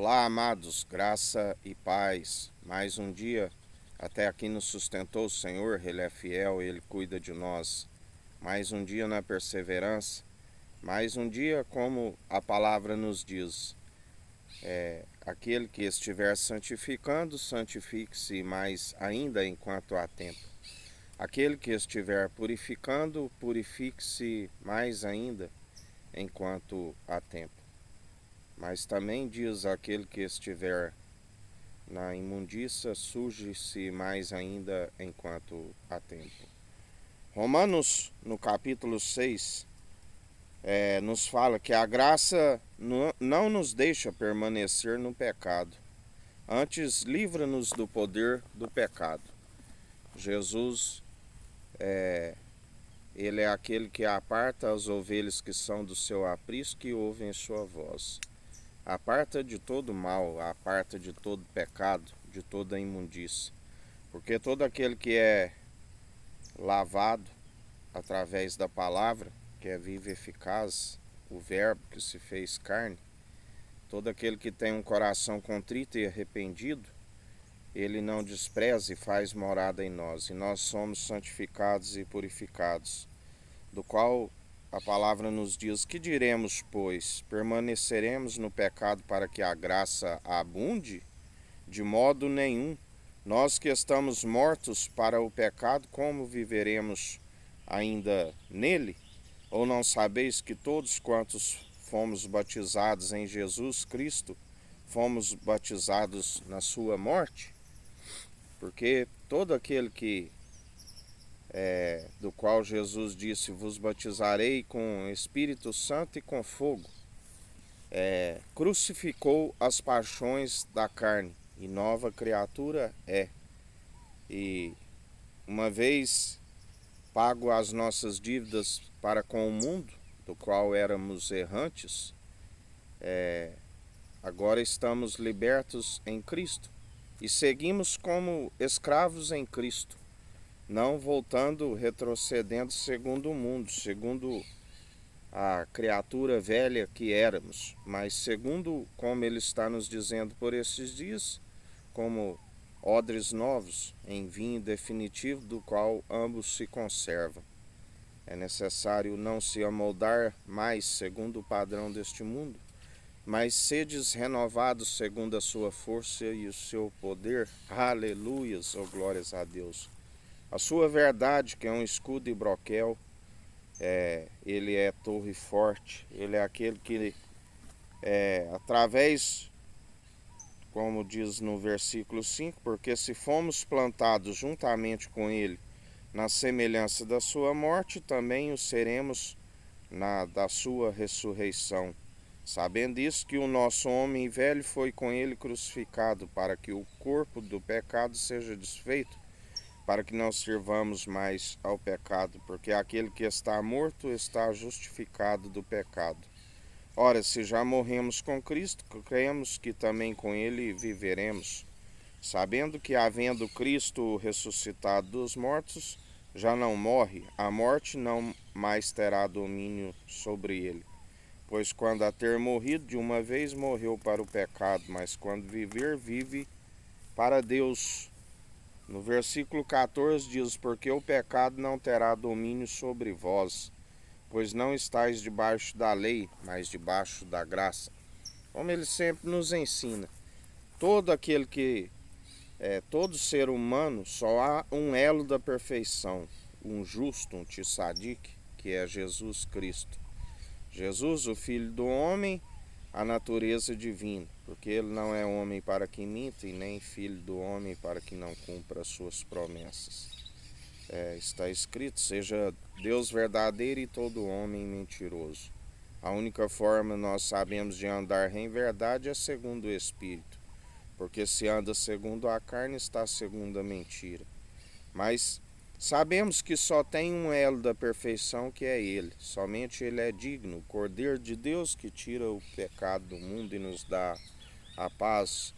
Olá, amados, graça e paz. Mais um dia, até aqui nos sustentou o Senhor, Ele é fiel, Ele cuida de nós. Mais um dia na perseverança, mais um dia como a palavra nos diz. Aquele que estiver santificando, santifique-se mais ainda enquanto há tempo. Aquele que estiver purificando, purifique-se mais ainda enquanto há tempo. Mas também diz aquele que estiver na imundícia, suje-se mais ainda enquanto há tempo. Romanos, no capítulo 6, nos fala que a graça não nos deixa permanecer no pecado. Antes, livra-nos do poder do pecado. Jesus, ele é aquele que aparta as ovelhas que são do seu aprisco e ouvem sua voz. Aparta de todo mal, aparta de todo pecado, de toda imundícia. Porque todo aquele que é lavado através da palavra, que é viva e eficaz, o verbo que se fez carne, todo aquele que tem um coração contrito e arrependido, ele não despreza e faz morada em nós. E nós somos santificados e purificados, do qual a palavra nos diz: que diremos, pois? Permaneceremos no pecado para que a graça abunde? De modo nenhum. Nós que estamos mortos para o pecado, como viveremos ainda nele? Ou não sabeis que todos quantos fomos batizados em Jesus Cristo, fomos batizados na sua morte? Porque todo aquele que do qual Jesus disse: vos batizarei com Espírito Santo e com fogo, crucificou as paixões da carne, e nova criatura é. E uma vez pago as nossas dívidas para com o mundo, do qual éramos errantes, agora estamos libertos em Cristo e seguimos como escravos em Cristo, não voltando, retrocedendo segundo o mundo, segundo a criatura velha que éramos, mas segundo como ele está nos dizendo por esses dias, como odres novos em vinho definitivo, do qual ambos se conservam. É necessário não se amoldar mais segundo o padrão deste mundo, mas sedes renovados segundo a sua força e o seu poder. Aleluias, oh glórias a Deus. A sua verdade, que é um escudo e broquel, ele é torre forte, ele é aquele que, através, como diz no versículo 5, porque se fomos plantados juntamente com ele na semelhança da sua morte, também o seremos da sua ressurreição. Sabendo isso, que o nosso homem velho foi com ele crucificado, para que o corpo do pecado seja desfeito, para que não sirvamos mais ao pecado, porque aquele que está morto está justificado do pecado. Ora, se já morremos com Cristo, cremos que também com ele viveremos, sabendo que, havendo Cristo ressuscitado dos mortos, já não morre, a morte não mais terá domínio sobre ele. Pois quando a ter morrido de uma vez, morreu para o pecado, mas quando viver, vive para Deus. No versículo 14 diz: porque o pecado não terá domínio sobre vós, pois não estáis debaixo da lei, mas debaixo da graça. Como ele sempre nos ensina, todo aquele que todo ser humano, só há um elo da perfeição, um justo, um tzadik, que é Jesus Cristo. Jesus, o Filho do homem, a natureza divina, porque ele não é homem para que minta, e nem filho do homem para que não cumpra as suas promessas. Está escrito: seja Deus verdadeiro e todo homem mentiroso. A única forma nós sabemos de andar em verdade é segundo o Espírito, porque se anda segundo a carne, está segundo a mentira. Mas sabemos que só tem um elo da perfeição, que é ele. Somente ele é digno, o Cordeiro de Deus, que tira o pecado do mundo e nos dá a paz,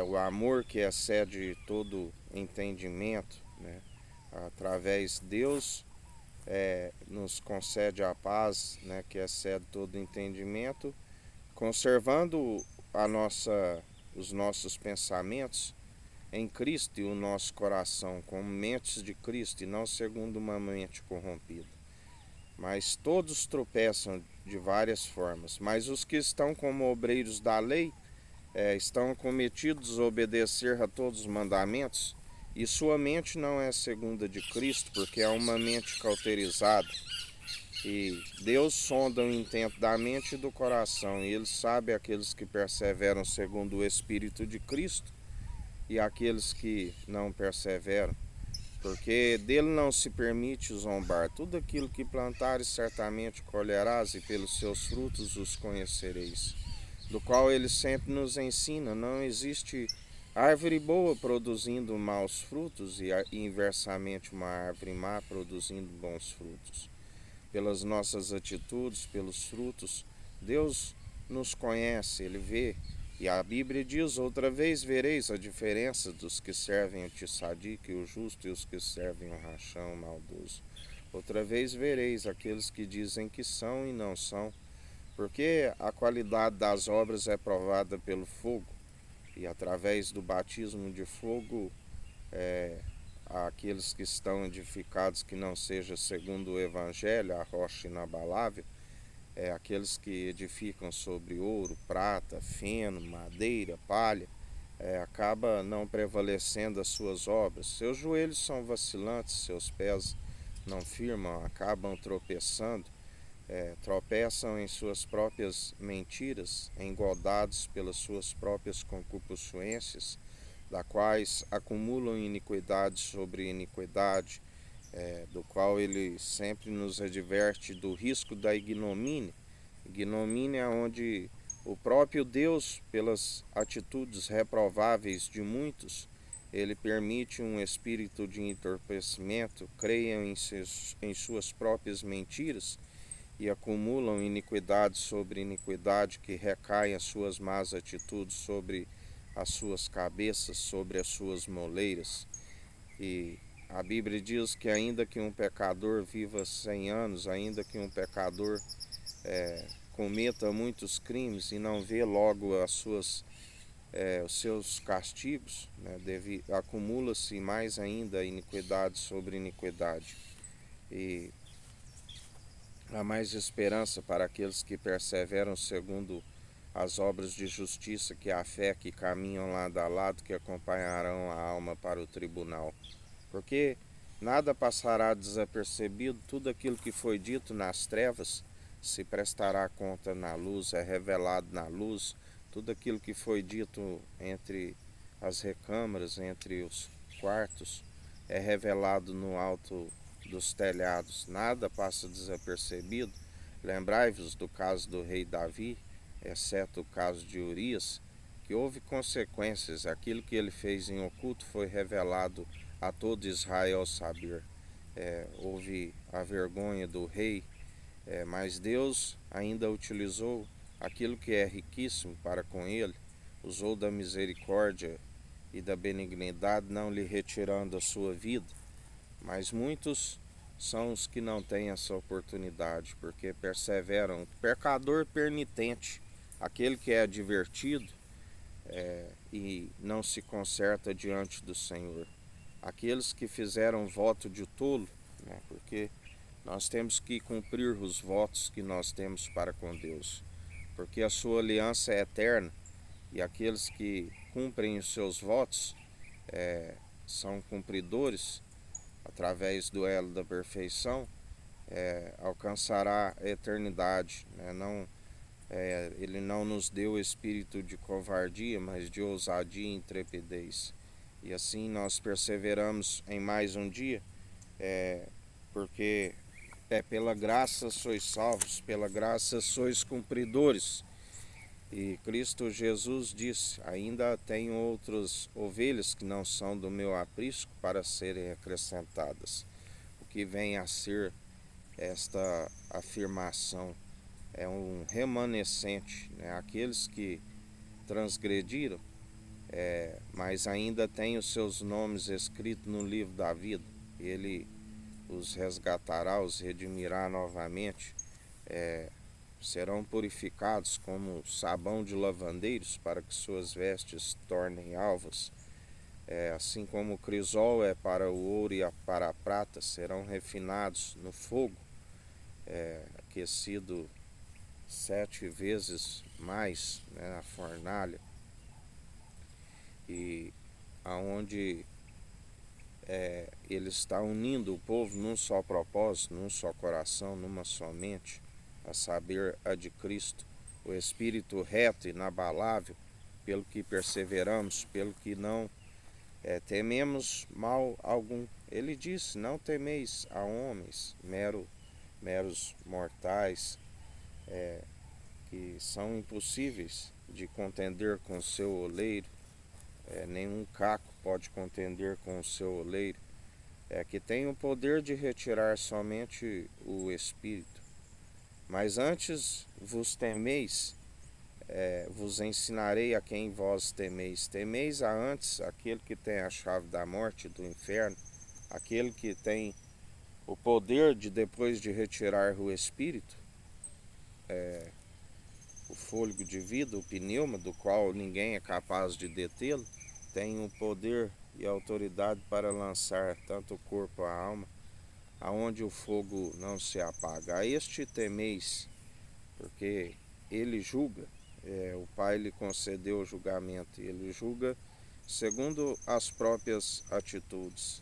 o amor que excede todo entendimento, né? Através de Deus nos concede a paz, né, que excede todo entendimento, conservando os nossos pensamentos em Cristo e o nosso coração como mentes de Cristo e não segundo uma mente corrompida. Mas todos tropeçam de várias formas. Mas os que estão como obreiros da lei estão cometidos a obedecer a todos os mandamentos, e sua mente não é segunda de Cristo, porque é uma mente cauterizada. E Deus sonda o intento da mente e do coração, e Ele sabe aqueles que perseveram segundo o Espírito de Cristo e aqueles que não perseveram, porque dele não se permite zombar. Tudo aquilo que plantares certamente colherás, e pelos seus frutos os conhecereis. Do qual ele sempre nos ensina, não existe árvore boa produzindo maus frutos e inversamente uma árvore má produzindo bons frutos. Pelas nossas atitudes, pelos frutos, Deus nos conhece, Ele vê. E a Bíblia diz: outra vez vereis a diferença dos que servem o tissadique, o justo, e os que servem o rachão, o maldoso. Outra vez vereis aqueles que dizem que são e não são, porque a qualidade das obras é provada pelo fogo, e através do batismo de fogo, aqueles que estão edificados que não seja segundo o Evangelho, a rocha inabalável, aqueles que edificam sobre ouro, prata, feno, madeira, palha, acaba não prevalecendo as suas obras. Seus joelhos são vacilantes, seus pés não firmam, acabam tropeçando, tropeçam em suas próprias mentiras, engodados pelas suas próprias concupiscências, da quais acumulam iniquidade sobre iniquidade, do qual ele sempre nos adverte do risco da ignomínia. Ignomínia é onde o próprio Deus, pelas atitudes reprováveis de muitos, ele permite um espírito de entorpecimento, creiam em suas próprias mentiras e acumulam iniquidade sobre iniquidade, que recai as suas más atitudes sobre as suas cabeças, sobre as suas moleiras. E a Bíblia diz que ainda que um pecador viva 100 anos, ainda que um pecador cometa muitos crimes e não vê logo os seus castigos, né, acumula-se mais ainda iniquidade sobre iniquidade. E há mais esperança para aqueles que perseveram segundo as obras de justiça, que a fé, que caminham lado a lado, que acompanharão a alma para o tribunal. Porque nada passará desapercebido, tudo aquilo que foi dito nas trevas se prestará conta na luz, é revelado na luz. Tudo aquilo que foi dito entre as recâmaras, entre os quartos, é revelado no alto dos telhados. Nada passa desapercebido. Lembrai-vos do caso do rei Davi, exceto o caso de Urias, que houve consequências. Aquilo que ele fez em oculto foi revelado a todo Israel saber. Houve a vergonha do rei, mas Deus ainda utilizou aquilo que é riquíssimo para com ele, usou da misericórdia e da benignidade, não lhe retirando a sua vida. Mas muitos são os que não têm essa oportunidade, porque perseveram. O pecador penitente, aquele que é advertido e não se conserta diante do Senhor. Aqueles que fizeram voto de tolo, né, porque nós temos que cumprir os votos que nós temos para com Deus, porque a sua aliança é eterna, e aqueles que cumprem os seus votos são cumpridores através do elo da perfeição, alcançará a eternidade, né? Ele não nos deu espírito de covardia, mas de ousadia e intrepidez. E assim nós perseveramos em mais um dia, porque pela graça sois salvos, pela graça sois cumpridores. E Cristo Jesus disse: ainda tenho outras ovelhas que não são do meu aprisco para serem acrescentadas. O que vem a ser esta afirmação é um remanescente, né? Aqueles que transgrediram, mas ainda têm os seus nomes escritos no livro da vida. Ele os resgatará, os redimirá novamente, serão purificados como sabão de lavandeiros, para que suas vestes tornem alvas. Assim como o crisol é para o ouro e para a prata, serão refinados no fogo, aquecido 7 vezes mais, né, na fornalha, e aonde ele está unindo o povo num só propósito, num só coração, numa só mente, a saber, a de Cristo, o Espírito reto e inabalável, pelo que perseveramos, pelo que não tememos mal algum. Ele disse: não temeis a homens, meros mortais, que são impossíveis de contender com o seu oleiro. Nenhum caco pode contender com o seu oleiro, que tem o poder de retirar somente o Espírito. Mas antes vos temeis, vos ensinarei a quem vós temeis. Temeis a antes aquele que tem a chave da morte e do inferno, aquele que tem o poder de, depois de retirar o Espírito, o fôlego de vida, o pneuma, do qual ninguém é capaz de detê-lo, tem o poder e a autoridade para lançar tanto o corpo a alma, aonde o fogo não se apaga. A este temeis, porque ele julga, o Pai lhe concedeu o julgamento, e ele julga segundo as próprias atitudes.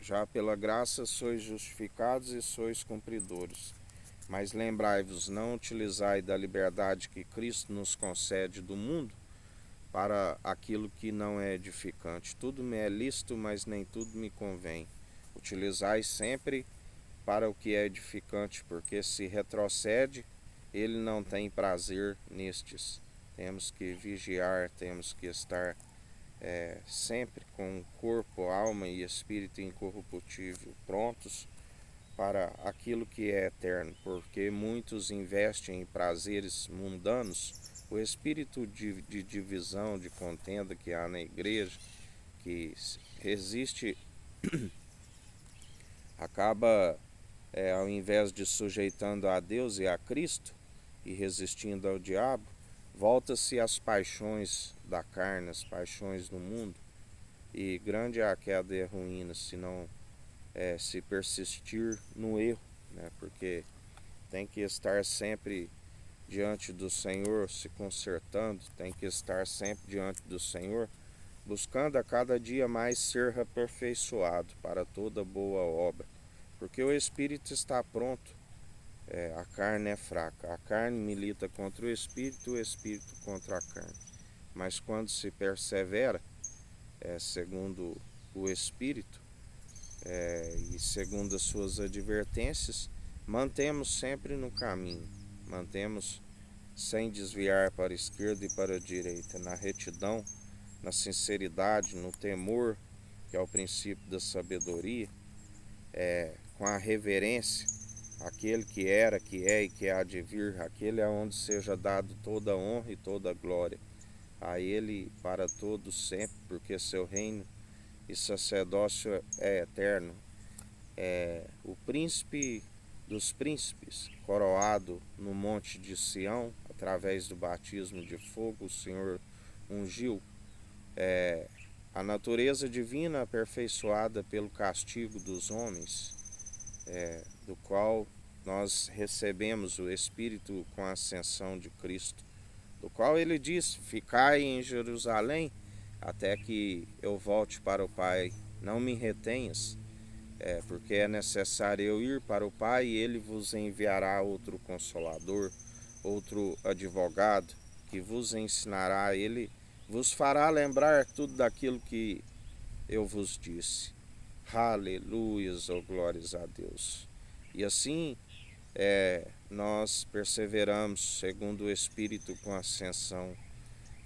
Já pela graça sois justificados e sois cumpridores. Mas lembrai-vos, não utilizai da liberdade que Cristo nos concede do mundo para aquilo que não é edificante. Tudo me é lícito, mas nem tudo me convém. Utilizai sempre para o que é edificante, porque se retrocede, ele não tem prazer nestes. Temos que vigiar, temos que estar sempre com corpo, alma e espírito incorruptível, prontos para aquilo que é eterno, porque muitos investem em prazeres mundanos. O espírito de divisão, de contenda que há na igreja, que resiste, acaba, ao invés de sujeitando a Deus e a Cristo e resistindo ao diabo, volta-se às paixões da carne, às paixões do mundo, e grande é a queda e a ruína se não se persistir no erro, né? Porque tem que estar sempre diante do Senhor, se consertando, tem que estar sempre diante do Senhor, buscando a cada dia mais ser aperfeiçoado para toda boa obra, porque o Espírito está pronto, a carne é fraca, a carne milita contra o Espírito contra a carne, mas quando se persevera, segundo o Espírito, e segundo as suas advertências, mantemos sempre no caminho, mantemos sem desviar para a esquerda e para a direita, na retidão, na sinceridade, no temor, que é o princípio da sabedoria, com a reverência, aquele que era, que é e que há de vir, aquele a onde seja dado toda a honra e toda a glória, a ele para todos sempre, porque seu reino e sacerdócio é eterno. O príncipe dos príncipes, coroado no monte de Sião, através do batismo de fogo, o Senhor ungiu a natureza divina aperfeiçoada pelo castigo dos homens, do qual nós recebemos o Espírito com a ascensão de Cristo, do qual ele disse: ficai em Jerusalém até que eu volte para o Pai, não me retenhas, porque é necessário eu ir para o Pai e ele vos enviará outro Consolador, outro advogado, que vos ensinará, ele vos fará lembrar tudo daquilo que eu vos disse. Aleluias, ou glórias a Deus. E assim nós perseveramos segundo o Espírito com a ascensão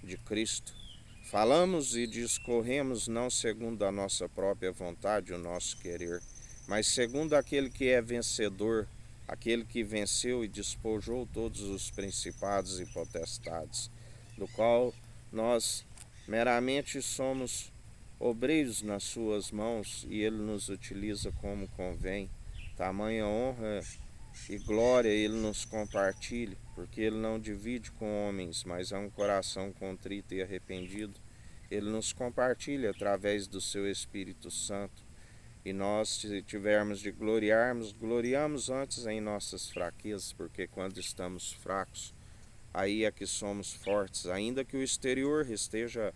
de Cristo. Falamos e discorremos não segundo a nossa própria vontade, o nosso querer, mas segundo aquele que é vencedor, aquele que venceu e despojou todos os principados e potestades, do qual nós meramente somos obreiros nas suas mãos e ele nos utiliza como convém. Tamanha honra e glória Ele nos compartilhe, porque Ele não divide com homens, mas é um coração contrito e arrependido. Ele nos compartilha através do seu Espírito Santo. E nós, se tivermos de gloriarmos, gloriamos antes em nossas fraquezas, porque quando estamos fracos, aí é que somos fortes. Ainda que o exterior esteja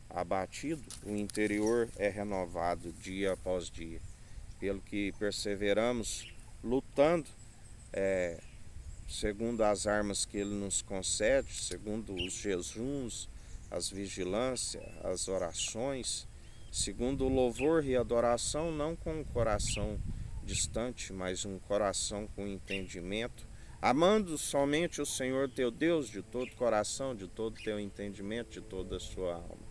abatido, o interior é renovado dia após dia. Pelo que perseveramos lutando, segundo as armas que Ele nos concede, segundo os jejuns, as vigilâncias, as orações, segundo o louvor e adoração, não com um coração distante, mas um coração com entendimento, amando somente o Senhor teu Deus de todo coração, de todo teu entendimento, de toda a sua alma,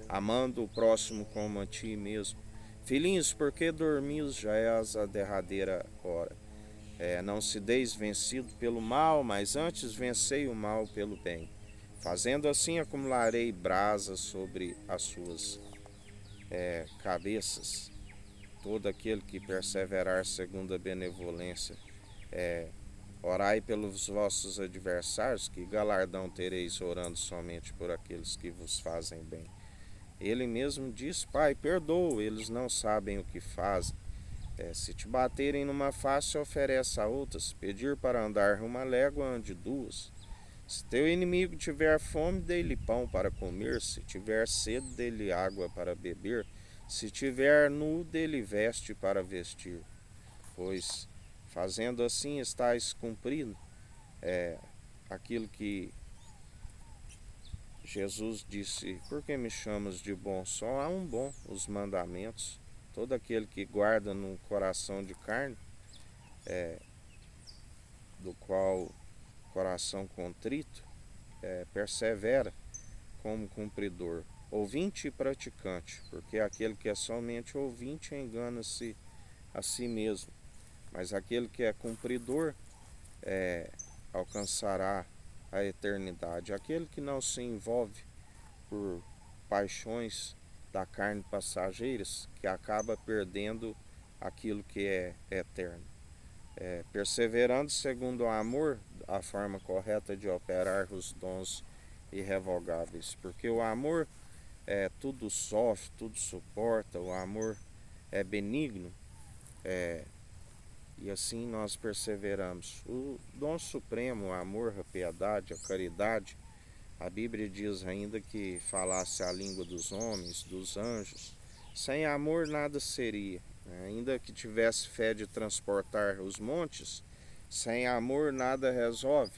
amando o próximo como a ti mesmo. Filhinhos, porque dormis já és a derradeira hora. Não se deis vencido pelo mal, mas antes vencei o mal pelo bem. Fazendo assim, acumularei brasas sobre as suas cabeças. Todo aquele que perseverar segundo a benevolência, orai pelos vossos adversários, que galardão tereis orando somente por aqueles que vos fazem bem. Ele mesmo diz: Pai, perdoa, eles não sabem o que fazem. Se te baterem numa face, oferece a outra. Se pedir para andar uma légua, ande duas. Se teu inimigo tiver fome, dê-lhe pão para comer. Se tiver sede, dê-lhe água para beber. Se tiver nu, dê-lhe veste para vestir. Pois, fazendo assim, estáis cumprindo aquilo que Jesus disse: Por que me chamas de bom? Só há um bom, os mandamentos. Todo aquele que guarda no coração de carne, do qual coração contrito, persevera como cumpridor. Ouvinte e praticante, porque aquele que é somente ouvinte engana-se a si mesmo, mas aquele que é cumpridor alcançará a eternidade. Aquele que não se envolve por paixões da carne passageiras, que acaba perdendo aquilo que é eterno. Perseverando segundo o amor, a forma correta de operar os dons irrevogáveis, porque o amor tudo sofre, tudo suporta, o amor é benigno, e assim nós perseveramos. O dom supremo, o amor, a piedade, a caridade, a Bíblia diz ainda que falasse a língua dos homens, dos anjos. Sem amor nada seria. Ainda que tivesse fé de transportar os montes, sem amor nada resolve.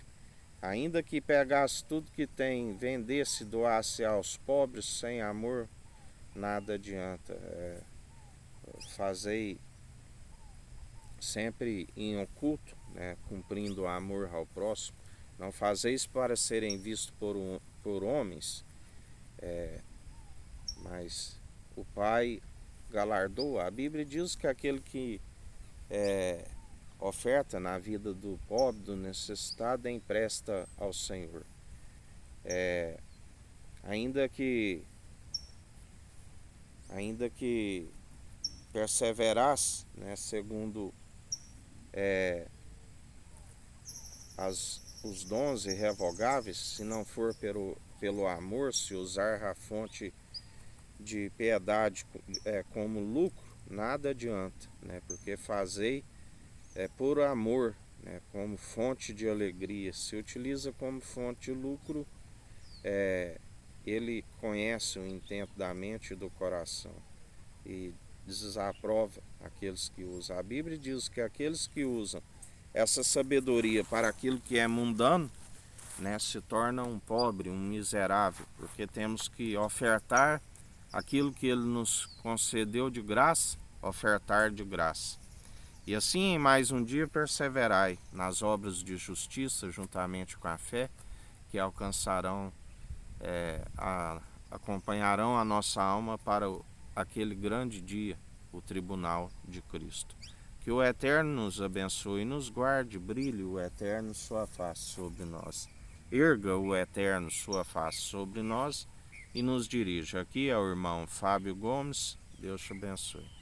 Ainda que pegasse tudo que tem, vendesse, doasse aos pobres, sem amor nada adianta. Fazei sempre em oculto, cumprindo o amor ao próximo. Não fazeis para serem vistos por homens, mas o Pai galardoa. A Bíblia diz que aquele que oferta na vida do pobre, do necessitado, empresta ao Senhor. Ainda que perseverasse, segundo os dons irrevogáveis, se não for pelo amor, se usar a fonte de piedade como lucro, nada adianta, porque fazei por amor, como fonte de alegria. Se utiliza como fonte de lucro, ele conhece o intento da mente e do coração e desaprova aqueles que usam. A Bíblia diz que aqueles que usam essa sabedoria para aquilo que é mundano, se torna um pobre, um miserável, porque temos que ofertar aquilo que Ele nos concedeu de graça, ofertar de graça. E assim, em mais um dia, perseverai nas obras de justiça, juntamente com a fé, que alcançarão, acompanharão a nossa alma para aquele grande dia, o tribunal de Cristo. Que o Eterno nos abençoe e nos guarde, brilhe o Eterno sua face sobre nós. Erga o Eterno sua face sobre nós e nos dirija. Aqui é o irmão Fábio Gomes. Deus te abençoe.